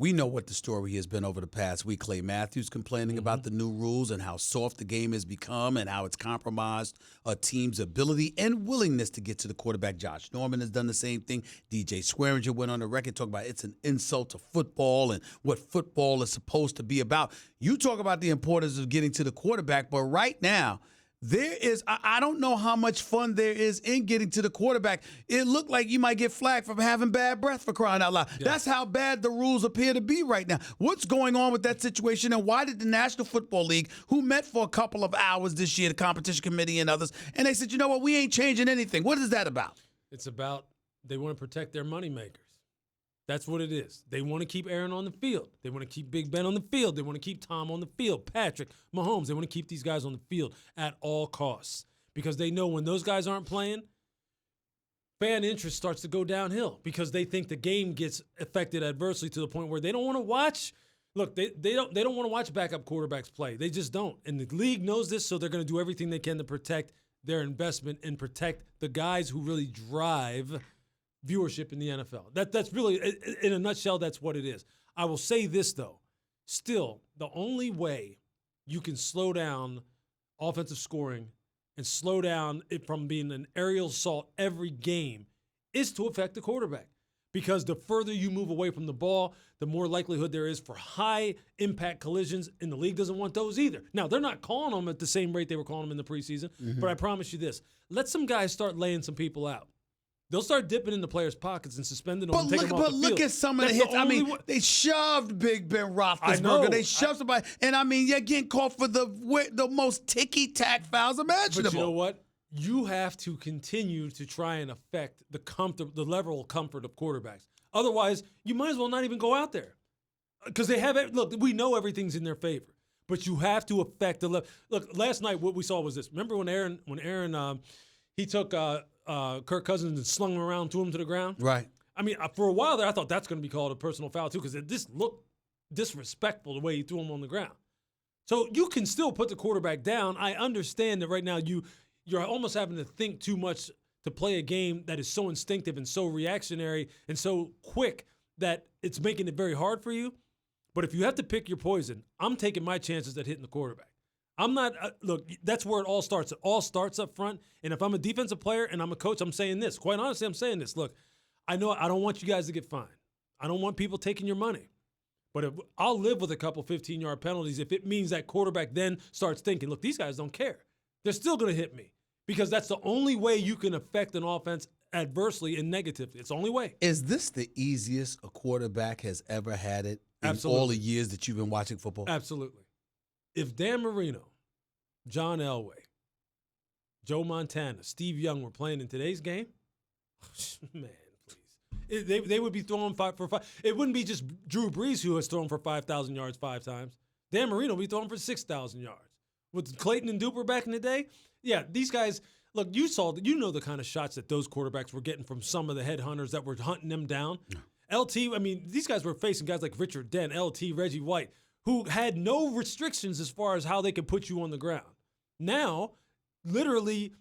We know what the story has been over the past week. Clay Matthews complaining about the new rules and how soft the game has become and how it's compromised a team's ability and willingness to get to the quarterback. Josh Norman has done the same thing. DJ Swearinger went on the record talking about it's an insult to football and what football is supposed to be about. You talk about the importance of getting to the quarterback, but right now, I don't know how much fun there is in getting to the quarterback. It looked like you might get flagged for having bad breath, for crying out loud. Yeah. That's how bad the rules appear to be right now. What's going on with that situation, and why did the National Football League, who met for a couple of hours this year, the competition committee and others, and they said, you know what, we ain't changing anything. What is that about? It's about they want to protect their moneymakers. That's what it is. They want to keep Aaron on the field. They want to keep Big Ben on the field. They want to keep Tom on the field. Patrick, Mahomes, they want to keep these guys on the field at all costs because they know when those guys aren't playing, fan interest starts to go downhill because they think the game gets affected adversely to the point where they don't want to watch. Look, they don't want to watch backup quarterbacks play. They just don't. And the league knows this, so they're going to do everything they can to protect their investment and protect the guys who really drive viewership in the NFL. That's really, in a nutshell, that's what it is. I will say this, though. Still, the only way you can slow down offensive scoring and slow down it from being an aerial assault every game is to affect the quarterback. Because the further you move away from the ball, the more likelihood there is for high-impact collisions, and the league doesn't want those either. Now, they're not calling them at the same rate they were calling them in the preseason, but I promise you this. Let some guys start laying some people out. They'll start dipping in the players' pockets and suspending them and taking them off the field. But look at some of the hits. I mean, they shoved Big Ben Roethlisberger. They shoved somebody. And, I mean, you're getting caught for the most ticky-tack fouls imaginable. But you know what? You have to continue to try and affect the level of comfort of quarterbacks. Otherwise, you might as well not even go out there. Because they have – look, we know everything's in their favor. But you have to affect the level. Look, last night what we saw was this. Remember when Aaron he took Kirk Cousins and slung him around, threw him to the ground? Right. I mean, for a while there, I thought that's going to be called a personal foul too because it just looked disrespectful the way he threw him on the ground. So you can still put the quarterback down. I understand that right now you're almost having to think too much to play a game that is so instinctive and so reactionary and so quick that it's making it very hard for you. But if you have to pick your poison, I'm taking my chances at hitting the quarterback. I'm not look, that's where it all starts. It all starts up front. And if I'm a defensive player and I'm a coach, I'm saying this. Quite honestly, I'm saying this. Look, I know I don't want you guys to get fined. I don't want people taking your money. But I'll live with a couple 15-yard penalties if it means that quarterback then starts thinking, look, these guys don't care. They're still going to hit me. Because that's the only way you can affect an offense adversely and negatively. It's the only way. Is this the easiest a quarterback has ever had it in Absolutely. all the years that you've been watching football? Absolutely. If Dan Marino, John Elway, Joe Montana, Steve Young were playing in today's game, man, please. They would be throwing 5 for 5. It wouldn't be just Drew Brees who has thrown for 5,000 yards 5 times. Dan Marino would be throwing for 6,000 yards. With Clayton and Duper back in the day, yeah, these guys, look, you know the kind of shots that those quarterbacks were getting from some of the headhunters that were hunting them down. No. LT, I mean, these guys were facing guys like Richard Dent, LT, Reggie White, who had no restrictions as far as how they could put you on the ground. Now, literally,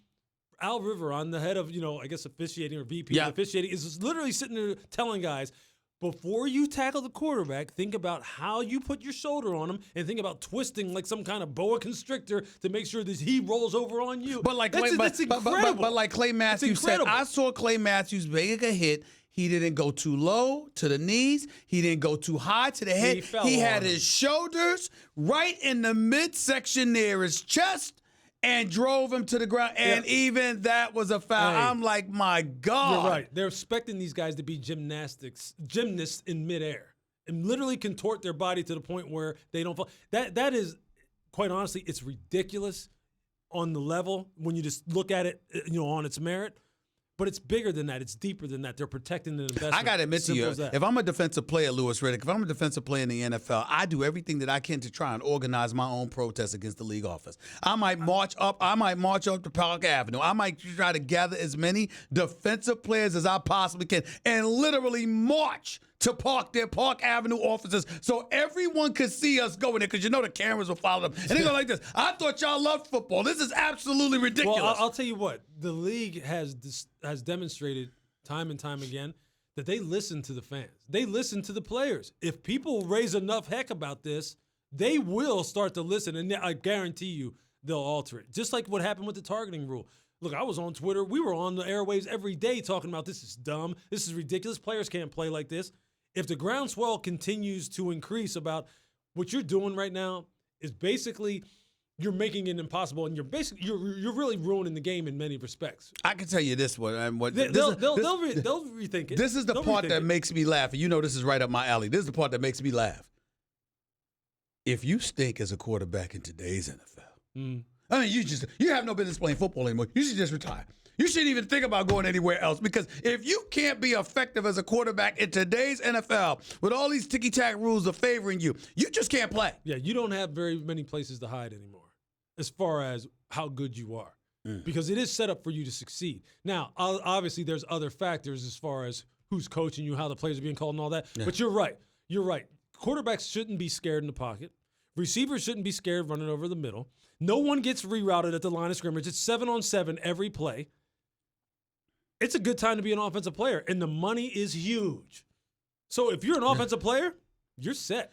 Al Riveron, the head of, I guess officiating or VP of officiating, is literally sitting there telling guys, before you tackle the quarterback, think about how you put your shoulder on him and think about twisting like some kind of boa constrictor to make sure that he rolls over on you. But like that's incredible. But like Clay Matthews said, I saw Clay Matthews make a hit. He didn't go too low to the knees. He didn't go too high to the head. He had his shoulders right in the midsection near his chest and drove him to the ground. And even that was a foul. Hey, I'm like, my God. You're right. They're expecting these guys to be gymnasts in midair and literally contort their body to the point where they don't fall. That is, quite honestly, it's ridiculous on the level when you just look at it, on its merit. But it's bigger than that. It's deeper than that. They're protecting the investment. I got to admit to you, if I'm a defensive player, Louis Riddick, if I'm a defensive player in the NFL, I do everything that I can to try and organize my own protest against the league office. I might march up to Park Avenue. I might try to gather as many defensive players as I possibly can and literally march to Park Avenue offices so everyone could see us going there because the cameras will follow them. And they go like this, I thought y'all loved football. This is absolutely ridiculous. Well, I'll tell you what. The league has demonstrated time and time again that they listen to the fans. They listen to the players. If people raise enough heck about this, they will start to listen, and I guarantee you they'll alter it. Just like what happened with the targeting rule. Look, I was on Twitter. We were on the airwaves every day talking about this is dumb. This is ridiculous. Players can't play like this. If the groundswell continues to increase about what you're doing right now is basically you're making it impossible, and you're really ruining the game in many respects. I can tell you this one. They'll rethink it. This is the part that makes me laugh. You know, this is right up my alley. This is the part that makes me laugh. If you stink as a quarterback in today's NFL, I mean, you have no business playing football anymore. You should just retire. You shouldn't even think about going anywhere else, because if you can't be effective as a quarterback in today's NFL with all these ticky-tack rules of favoring you, you just can't play. Yeah, you don't have very many places to hide anymore as far as how good you are, because it is set up for you to succeed. Now, obviously, there's other factors as far as who's coaching you, how the plays are being called and all that, but you're right. You're right. Quarterbacks shouldn't be scared in the pocket. Receivers shouldn't be scared running over the middle. No one gets rerouted at the line of scrimmage. It's 7-on-7 every play. It's a good time to be an offensive player, and the money is huge. So if you're an offensive player, you're set.